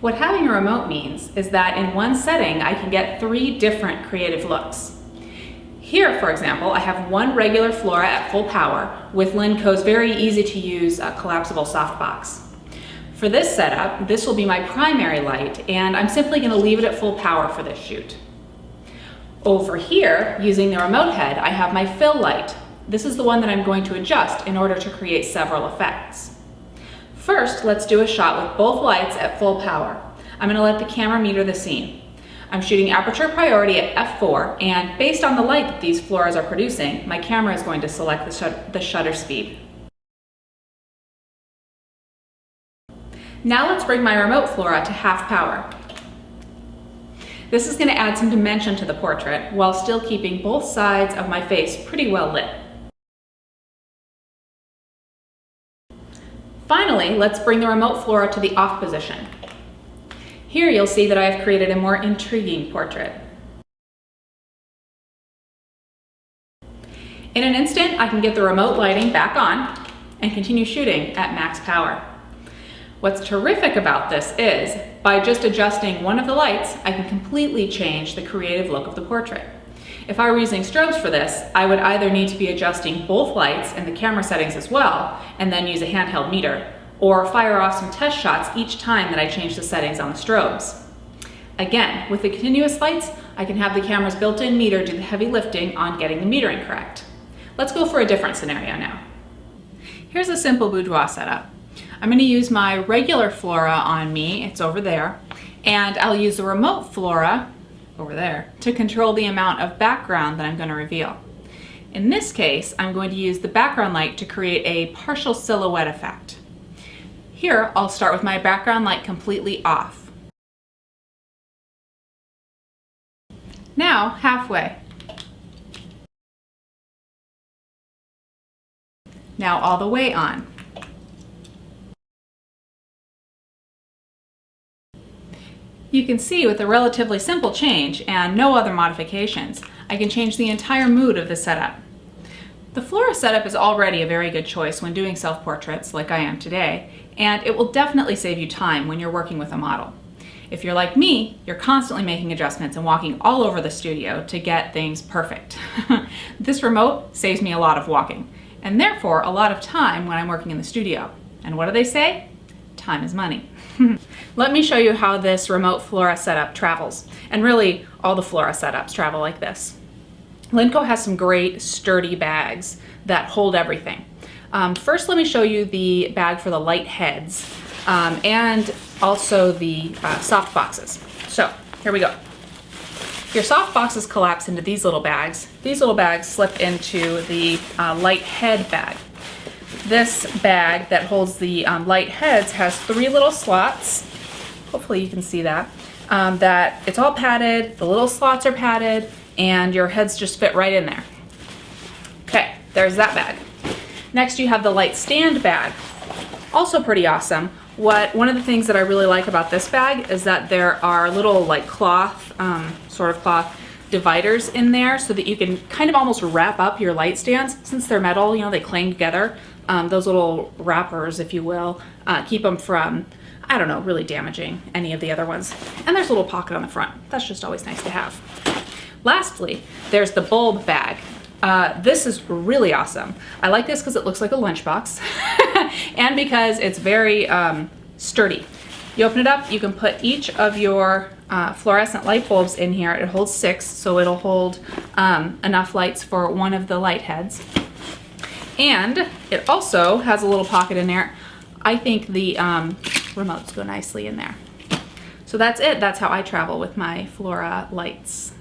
What having a remote means is that in one setting I can get 3 different creative looks. Here, for example, I have one regular Flora at full power with Linco's very easy to use collapsible softbox. For this setup, this will be my primary light, and I'm simply going to leave it at full power for this shoot. Over here, using the remote head, I have my fill light. This is the one that I'm going to adjust in order to create several effects. First, let's do a shot with both lights at full power. I'm going to let the camera meter the scene. I'm shooting aperture priority at f4, and based on the light that these floras are producing, my camera is going to select the shutter speed. Now let's bring my remote Flora to half power. This is going to add some dimension to the portrait while still keeping both sides of my face pretty well lit. Finally, let's bring the remote Flora to the off position. Here you'll see that I have created a more intriguing portrait. In an instant, I can get the remote lighting back on and continue shooting at max power. What's terrific about this is, by just adjusting one of the lights, I can completely change the creative look of the portrait. If I were using strobes for this, I would either need to be adjusting both lights and the camera settings as well, and then use a handheld meter, or fire off some test shots each time that I change the settings on the strobes. Again, with the continuous lights, I can have the camera's built-in meter do the heavy lifting on getting the metering correct. Let's go for a different scenario now. Here's a simple boudoir setup. I'm going to use my regular Flora on me, it's over there, and I'll use the remote Flora, over there, to control the amount of background that I'm going to reveal. In this case, I'm going to use the background light to create a partial silhouette effect. Here, I'll start with my background light completely off. Now, halfway. Now all the way on. You can see with a relatively simple change and no other modifications, I can change the entire mood of the setup. The Flora setup is already a very good choice when doing self-portraits like I am today, and it will definitely save you time when you're working with a model. If you're like me, you're constantly making adjustments and walking all over the studio to get things perfect. This remote saves me a lot of walking, and therefore a lot of time when I'm working in the studio. And what do they say? Time is money. Let me show you how this remote Flora setup travels. And really, all the Flora setups travel like this. Linco has some great sturdy bags that hold everything. First, let me show you the bag for the light heads and also the soft boxes. So here we go. Your soft boxes collapse into these little bags. These little bags slip into the light head bag. This bag that holds the light heads has 3 little slots. Hopefully you can see that. That it's all padded, the little slots are padded, and your heads just fit right in there. Okay, there's that bag. Next you have the light stand bag. Also pretty awesome. One of the things that I really like about this bag is that there are little like cloth, sort of cloth dividers in there so that you can kind of almost wrap up your light stands. Since they're metal, you know, they cling together. Those little wrappers, if you will, keep them from, I don't know, really damaging any of the other ones. And there's a little pocket on the front. That's just always nice to have. Lastly, there's the bulb bag. This is really awesome. I like this because it looks like a lunchbox and because it's very sturdy. You open it up, you can put each of your fluorescent light bulbs in here. It holds 6, so it'll hold enough lights for one of the light heads. And it also has a little pocket in there. I think the remotes go nicely in there. So that's it. That's how I travel with my Flora lights.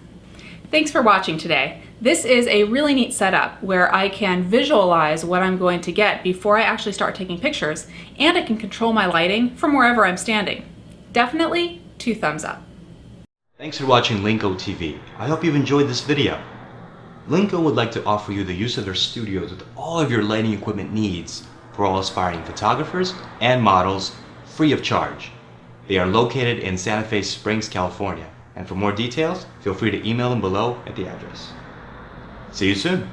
Thanks for watching today. This is a really neat setup where I can visualize what I'm going to get before I actually start taking pictures, and I can control my lighting from wherever I'm standing. Definitely 2 thumbs up. Thanks for watching Linco TV. I hope you've enjoyed this video. Linco would like to offer you the use of their studios with all of your lighting equipment needs for all aspiring photographers and models, free of charge. They are located in Santa Fe Springs, California. And for more details, feel free to email them below at the address. See you soon.